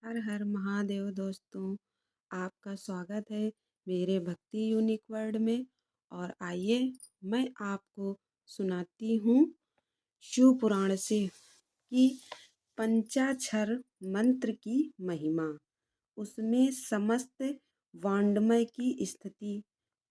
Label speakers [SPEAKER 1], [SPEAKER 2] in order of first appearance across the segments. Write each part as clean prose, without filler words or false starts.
[SPEAKER 1] हर हर महादेव दोस्तों, आपका स्वागत है मेरे भक्ति यूनिक वर्ल्ड में। और आइए मैं आपको सुनाती हूँ शिव पुराण से कि पंचाक्षर मंत्र की महिमा, उसमें समस्त वाङ्मय की स्थिति,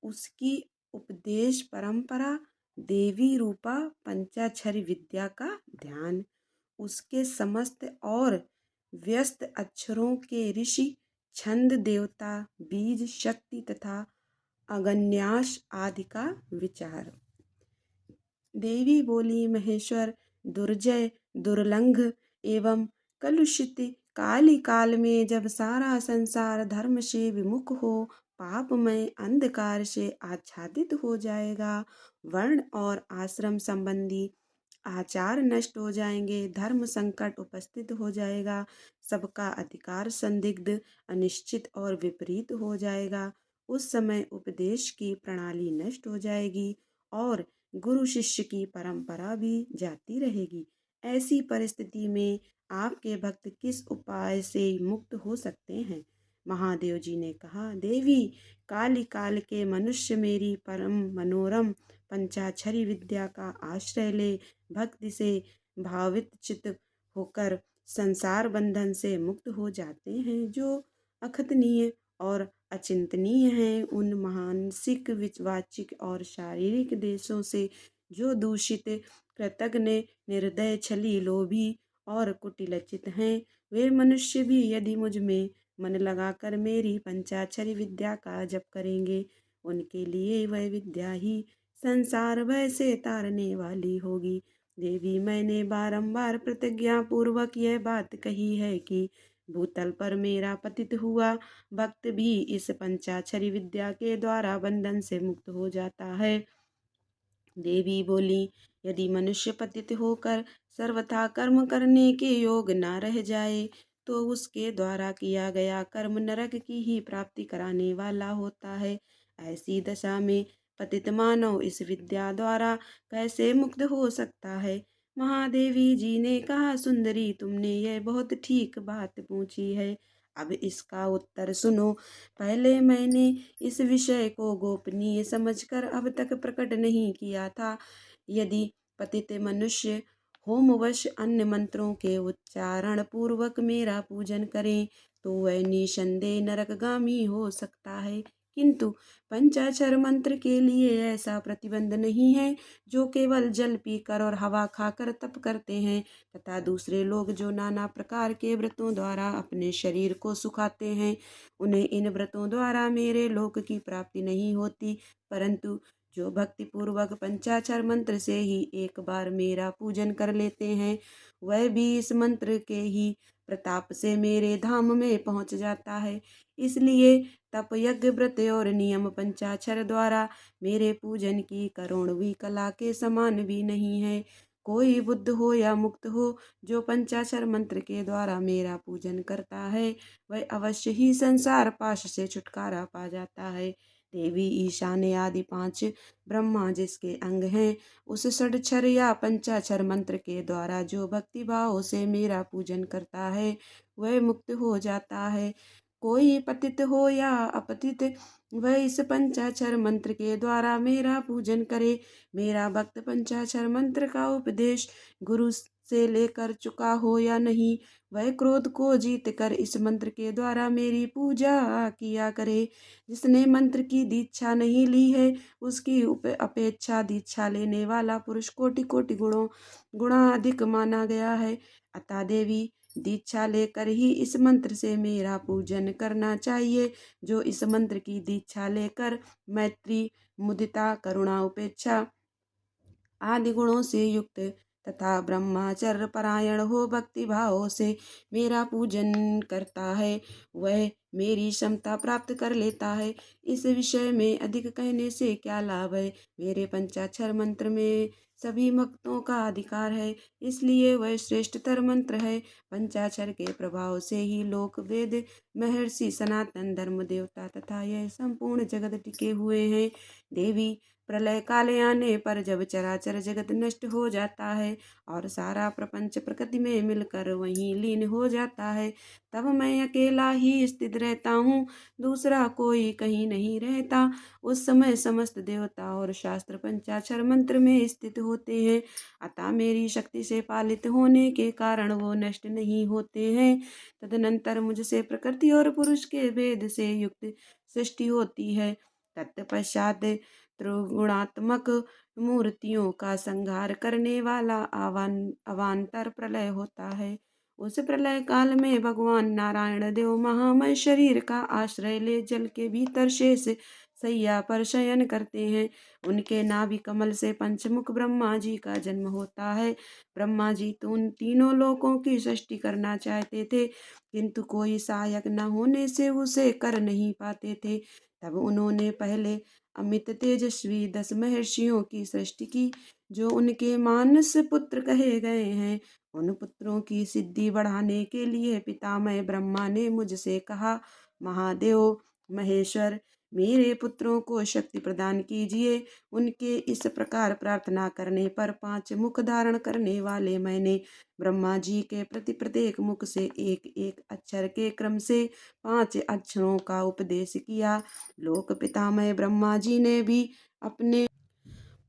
[SPEAKER 1] उसकी उपदेश परंपरा, देवी रूपा पंचाक्षरी विद्या का ध्यान, उसके समस्त और व्यस्त अक्षरों के ऋषि, छंद देवता, बीज शक्ति तथा अगन्यास आदि का विचार। देवी बोली, महेश्वर दुर्जय दुर्लंघ एवं कलुषित काली काल में जब सारा संसार धर्म से विमुख हो, पापमय अंधकार से आच्छादित हो जाएगा, वर्ण और आश्रम संबंधी आचार नष्ट हो जाएंगे, धर्म संकट उपस्थित हो जाएगा, सबका अधिकार संदिग्ध, अनिश्चित और विपरीत हो जाएगा। उस समय उपदेश की प्रणाली नष्ट हो जाएगी और गुरु शिष्य की परंपरा भी जाती रहेगी। ऐसी परिस्थिति में आपके भक्त किस उपाय से मुक्त हो सकते हैं? महादेव जी ने कहा, देवी, काली काल के मनुष्य मेरी परम मनोरम पंचाक्षरी विद्या का आश्रय ले भक्ति से भावित चित्त होकर संसार बंधन से मुक्त हो जाते हैं। जो अखतनीय और अचिंतनीय हैं, उन मानसिक, वाचिक और शारीरिक देशों से जो दूषित, कृतघ्न, निर्दय, छली, लोभी और कुटिलचित हैं, वे मनुष्य भी यदि मुझ में मन लगाकर मेरी पंचाक्षरी विद्या का जप करेंगे, उनके लिए वह विद्या ही संसार भय से तारने वाली होगी। देवी, मैंने बारंबार प्रतिज्ञा पूर्वक यह बात कही है कि भूतल पर मेरा पतित हुआ भक्त भी इस पंचाक्षरी विद्या के द्वारा बंधन से मुक्त हो जाता है। देवी बोली, यदि मनुष्य पतित होकर सर्वथा कर्म करने के योग न रह जाए, तो उसके द्वारा किया गया कर्म नरक की ही प्राप्ति कराने वाला होता है। ऐसी दशा में पतित मानव इस विद्या द्वारा कैसे मुक्त हो सकता है? महादेवी जी ने कहा, सुंदरी, तुमने यह बहुत ठीक बात पूछी है। अब इसका उत्तर सुनो। पहले मैंने इस विषय को गोपनीय समझकर अब तक प्रकट नहीं किया था। यदि पतित मनुष्य होमवश अन्य मंत्रों के उच्चारण पूर्वक मेरा पूजन करें, तो वह निसंदेह नरकगामी हो सकता है। किंतु पंचाक्षर मंत्र के लिए ऐसा प्रतिबंध नहीं है। जो केवल जल पीकर और हवा खाकर तप करते हैं तथा दूसरे लोग जो नाना प्रकार के व्रतों द्वारा अपने शरीर को सुखाते हैं, उन्हें इन व्रतों द्वारा मेरे लोक की प्राप्ति नहीं होती, परंतु जो भक्ति पूर्वक पंचाक्षर मंत्र से ही एक बार मेरा पूजन कर लेते हैं, वह भी इस मंत्र के ही प्रताप से मेरे धाम में पहुंच जाता है। इसलिए तप, यज्ञ, व्रत और नियम पंचाक्षर द्वारा मेरे पूजन की करोड़वीं कला के समान भी नहीं है। कोई बुद्ध हो या मुक्त हो, जो पंचाक्षर मंत्र के द्वारा मेरा पूजन करता है, वह अवश्य ही संसार पाश से छुटकारा पा जाता है। देवी, ईशान आदि पांच ब्रह्मा जिसके अंग हैं, उस षडक्षर या पंचाक्षर मंत्र के द्वारा जो भक्ति भाव से मेरा पूजन करता है, वह मुक्त हो जाता है। कोई पतित हो या अपतित, वह इस पंचाक्षर मंत्र के द्वारा मेरा पूजन करे। मेरा भक्त पंचाक्षर मंत्र का उपदेश गुरु से लेकर चुका हो या नहीं, वह क्रोध को जीत कर इस मंत्र के द्वारा मेरी पूजा किया करे। जिसने मंत्र की दीक्षा नहीं ली है, उसकी अपेक्षा दीक्षा लेने वाला पुरुष कोटि कोटि गुणाधिक माना गया है। अतः देवी, दीक्षा लेकर ही इस मंत्र से मेरा पूजन करना चाहिए। जो इस मंत्र की दीक्षा लेकर मैत्री, मुदिता, करुणा, उपेक्षा आदि गुणों से युक्त तथा ब्रह्मचर्य परायण हो भक्ति भाव से मेरा पूजन करता है, वह मेरी क्षमता प्राप्त कर लेता है। इस विषय में अधिक कहने से क्या लाभ है? मेरे पंचाक्षर मंत्र में सभी भक्तों का अधिकार है, इसलिए वह श्रेष्ठतर मंत्र है। पंचाक्षर के प्रभाव से ही लोक, वेद, महर्षि, सनातन धर्म, देवता तथा यह संपूर्ण जगत टिके हुए हैं। देवी, प्रलय काल आने पर जब चराचर जगत नष्ट हो जाता है और सारा प्रपंच प्रकृति में मिलकर वहीं लीन हो जाता है, तब मैं अकेला ही स्थित रहता हूँ, दूसरा कोई कहीं नहीं रहता। उस समय समस्त देवता और शास्त्र पंचाक्षर मंत्र में स्थित होते हैं, अतः मेरी शक्ति से पालित होने के कारण वो नष्ट नहीं होते हैं। तदनंतर मुझसे प्रकृति और पुरुष के भेद से युक्त सृष्टि होती है। तत्पश्चात त्रिगुणात्मक मूर्तियों का संहार करने वाला अवान्तर प्रलय होता है। उस प्रलय काल में भगवान नारायण देव महामय शरीर का आश्रय ले जल के भीतर शेष सैया पर शयन करते हैं। उनके नाभि कमल से पंचमुख ब्रह्मा जी का जन्म होता है। ब्रह्मा जी तो उन तीनों लोकों की सृष्टि करना चाहते थे, किंतु कोई सहायक न होने से उसे कर नहीं पाते थे। तब उन्होंने पहले अमित तेजस्वी 10 महर्षियों की सृष्टि की, जो उनके मानस पुत्र कहे गए हैं। उन पुत्रों की सिद्धि बढ़ाने के लिए पितामह ब्रह्मा ने मुझसे कहा, महादेव महेश्वर, मेरे पुत्रों को शक्ति प्रदान कीजिए। उनके इस प्रकार प्रार्थना करने पर 5 मुख धारण करने वाले मैंने ब्रह्मा जी के प्रति प्रत्येक मुख से एक एक अक्षर के क्रम से 5 अक्षरों का उपदेश किया। लोक पितामह ब्रह्मा जी ने भी अपने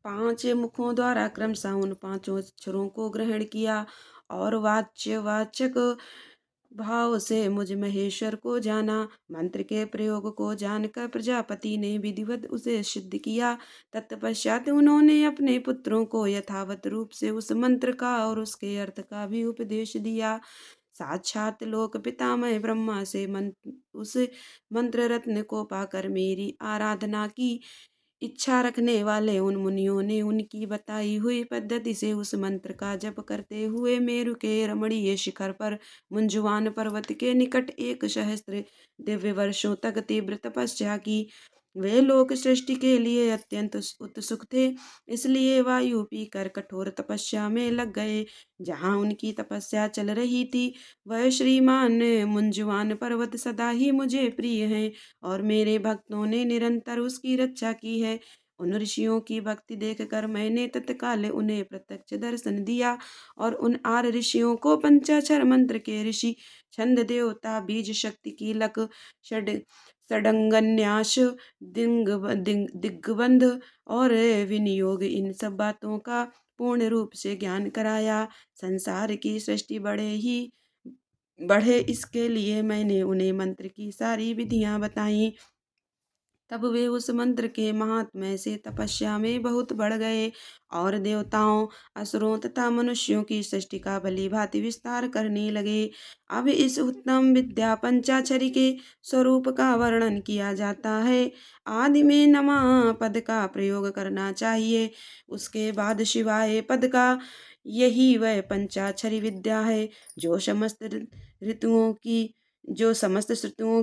[SPEAKER 1] 5 मुखों द्वारा क्रमशः उन 5 अक्षरों को ग्रहण किया और वाच्यवाचक भाव से मुझ महेश्वर को जाना। मंत्र के प्रयोग को जानकर प्रजापति ने विधिवत उसे सिद्ध किया। तत्पश्चात उन्होंने अपने पुत्रों को यथावत रूप से उस मंत्र का और उसके अर्थ का भी उपदेश दिया। साक्षात लोक पितामह ब्रह्मा से उस मंत्र रत्न को पाकर मेरी आराधना की इच्छा रखने वाले उन मुनियों ने उनकी बताई हुई पद्धति से उस मंत्र का जप करते हुए मेरु के रमणीय शिखर पर मुंजवान पर्वत के निकट 1 सहस्त्र दिव्य वर्षों तक तीव्र तपस्या की। वे लोग सृष्टि के लिए अत्यंत उत्सुक थे, इसलिए वायु पीकर कठोर तपस्या में लग गए। जहाँ उनकी तपस्या चल रही थी, वह श्रीमान मुंजवान पर्वत सदा ही मुझे प्रिय है और मेरे भक्तों ने निरंतर उसकी रक्षा की है। उन ऋषियों की भक्ति देखकर मैंने तत्काल उन्हें प्रत्यक्ष दर्शन दिया और उन 8 ऋषियों को पंचाक्षर मंत्र के ऋषि, छंद देवता, बीज शक्ति, कीलक, षड षडंगन्यास, दिग्बंध और विनियोग, इन सब बातों का पूर्ण रूप से ज्ञान कराया। संसार की सृष्टि बढ़े इसके लिए मैंने उन्हें मंत्र की सारी विधियां बताई। तब वे उस मंत्र के महात्म्य से तपस्या में बहुत बढ़ गए और देवताओं, असुरों तथा मनुष्यों की सृष्टि का भली भांति विस्तार करने लगे। अब इस उत्तम विद्या पंचाक्षरी के स्वरूप का वर्णन किया जाता है। आदि में नमः पद का प्रयोग करना चाहिए, उसके बाद शिवाय पद का। यही वह पंचाक्षरी विद्या है जो समस्त ऋतुओं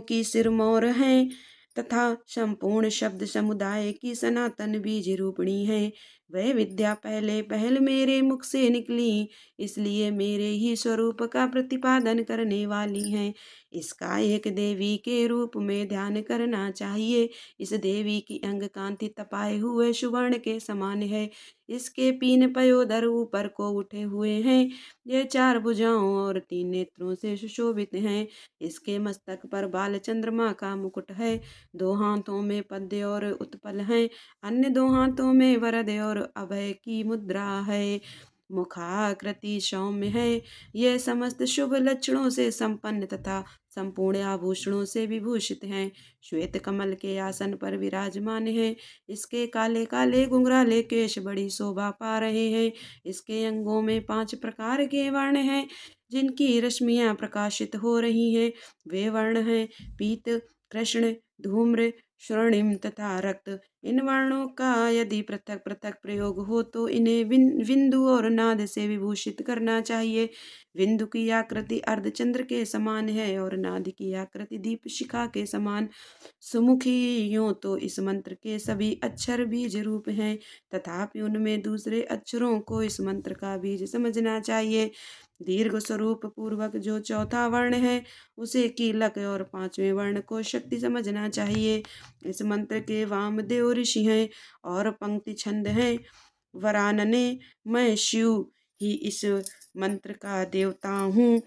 [SPEAKER 1] की सिरमौर है तथा संपूर्ण शब्द समुदाय की सनातन बीज रूपिणी है। वह विद्या पहले पहल मेरे मुख से निकली, इसलिए मेरे ही स्वरूप का प्रतिपादन करने वाली है। इसका एक देवी के रूप में ध्यान करना चाहिए। इस देवी की अंग कांति तपाए हुए सुवर्ण के समान है। इसके पीन पयोधर ऊपर को उठे हुए हैं। ये 4 भुजाओं और 3 नेत्रों से सुशोभित हैं। इसके मस्तक पर बाल चंद्रमा का मुकुट है। 2 हाथों में पद्य और उत्पल हैं, अन्य 2 हाथों में वरद और अभय की मुद्रा है। मुखाकृति सौम्य है। यह समस्त शुभ लक्षणों से संपन्न तथा संपूर्ण आभूषणों से विभूषित हैं। श्वेत कमल के आसन पर विराजमान है। इसके काले काले घुंघराले केश बड़ी शोभा पा रहे हैं। इसके अंगों में 5 प्रकार के वर्ण हैं, जिनकी रश्मियां प्रकाशित हो रही हैं। वे वर्ण हैं पीत, कृष्ण, धूम्र, स्वर्णिम तथा रक्त। इन वर्णों का यदि पृथक पृथक प्रयोग हो तो इन्हें बिंदु और नाद से विभूषित करना चाहिए। बिंदु की आकृति अर्धचंद्र के समान है और नाद की आकृति दीप शिखा के समान। सुमुखी यूं तो इस मंत्र के सभी अक्षर बीज रूप हैं, तथापि उनमें दूसरे अक्षरों को इस मंत्र का बीज समझना चाहिए। दीर्घ स्वरूप पूर्वक जो चौथा वर्ण है उसे कीलक और पांचवें वर्ण को शक्ति समझना चाहिए। इस मंत्र के वामदेव ऋषि हैं और पंक्ति छंद हैं वरानने। मैं शिव ही इस मंत्र का देवता हूँ।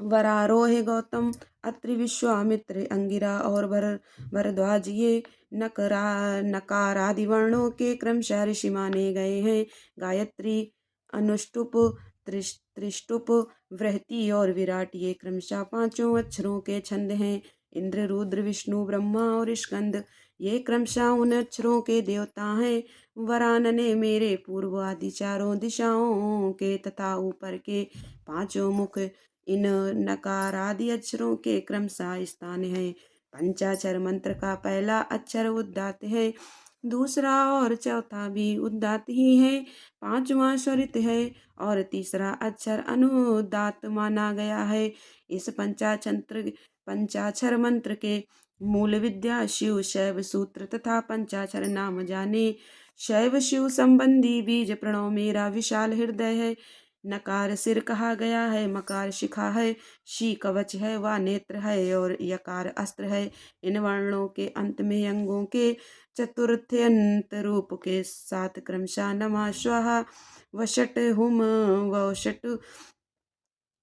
[SPEAKER 1] वरारोहे गौतम, अत्रि, विश्वामित्र, अंगिरा और भरद्वाज ये नकरा नकारादि वर्णों के क्रमशः ऋषि माने गए हैं। गायत्री, अनुष्टुप, त्रिष्टुप, वृहति और विराट ये क्रमशः पांचों अक्षरों के छंद हैं। इंद्र, रुद्र, विष्णु, ब्रह्मा और स्कंद ये क्रमशः उन अक्षरों के देवता हैं। वरानने मेरे पूर्व आदि चारों दिशाओं के तथा ऊपर के पांचों मुख इन नकारादि अक्षरों के क्रमशः स्थान है। पंचाक्षर मंत्र का पहला अक्षर उदात्त है, दूसरा और चौथा भी उदात्त ही है, पांचवा स्वरित है और तीसरा अक्षर अनुदात्त माना गया है। इस पंचाक्षर मंत्र के मूल विद्या शिव शैव सूत्र तथा पंचाक्षर नाम जाने। शैव शिव संबंधी बीज प्रणव मेरा विशाल हृदय है। नकार सिर कहा गया है, मकार शिखा है, शी कवच है व नेत्र है और यकार अस्त्र है। इन वर्णों के अंत में अंगों के चतुर्थ्यंत रूप के साथ क्रमशः नमः स्वाहा वषट हुम वषट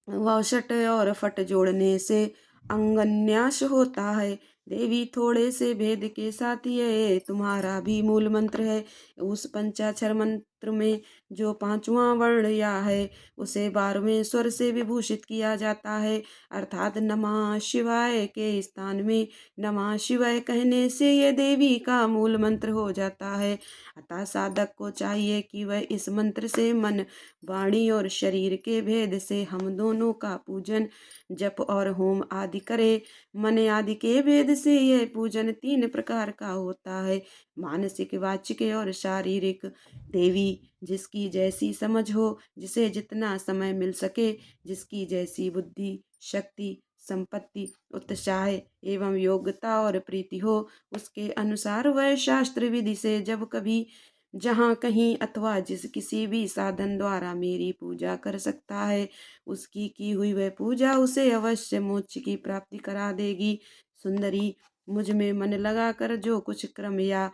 [SPEAKER 1] वषट और फट जोड़ने से अंगन्यास होता है। देवी थोड़े से भेद के साथ ये तुम्हारा भी मूल मंत्र है। उस पंचाक्षर मंत्र में जो पांचवा वर्ण या है उसे 12वें स्वर से विभूषित किया जाता है, अर्थात नमः शिवाय के स्थान में नमः शिवाय कहने से यह देवी का मूल मंत्र हो जाता है। अतः साधक को चाहिए कि वह इस मंत्र से मन, वाणी और शरीर के भेद से हम दोनों का पूजन, जप और होम आदि करे। मन आदि के भेद से यह पूजन 3 प्रकार का होता है, मानसिक, वाचिक और शारीरिक। देवी जिसकी जैसी समझ हो, जिसे जितना समय मिल सके, जिसकी जैसी बुद्धि, शक्ति, संपत्ति, उत्साह एवं योग्यता और प्रीति हो, उसके अनुसार वह शास्त्र विधि से जब कभी, जहाँ कहीं अथवा जिस किसी भी साधन द्वारा मेरी पूजा कर सकता है, उसकी की हुई वह पूजा उसे अवश्य मोक्ष की प्राप्ति करा देगी। सुंदरी, मुझ में मन लगाकर जो कुछ क्रम या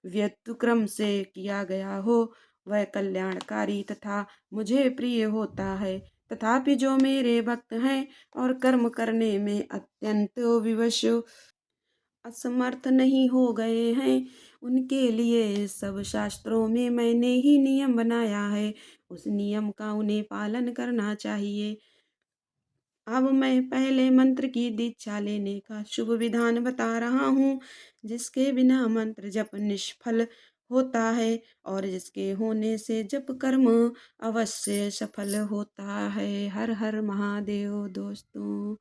[SPEAKER 1] व्यतिक्रम से किया गया हो वह कल्याणकारी तथा मुझे प्रिय होता है। तथापि जो मेरे भक्त हैं और कर्म करने में अत्यंत विवश असमर्थ नहीं हो गए हैं, उनके लिए सब शास्त्रों में मैंने ही नियम बनाया है, उस नियम का उन्हें पालन करना चाहिए। अब मैं पहले मंत्र की दीक्षा लेने का शुभ विधान बता रहा हूँ, जिसके बिना मंत्र जप निष्फल होता है और जिसके होने से जप कर्म अवश्य सफल होता है। हर हर महादेव दोस्तों।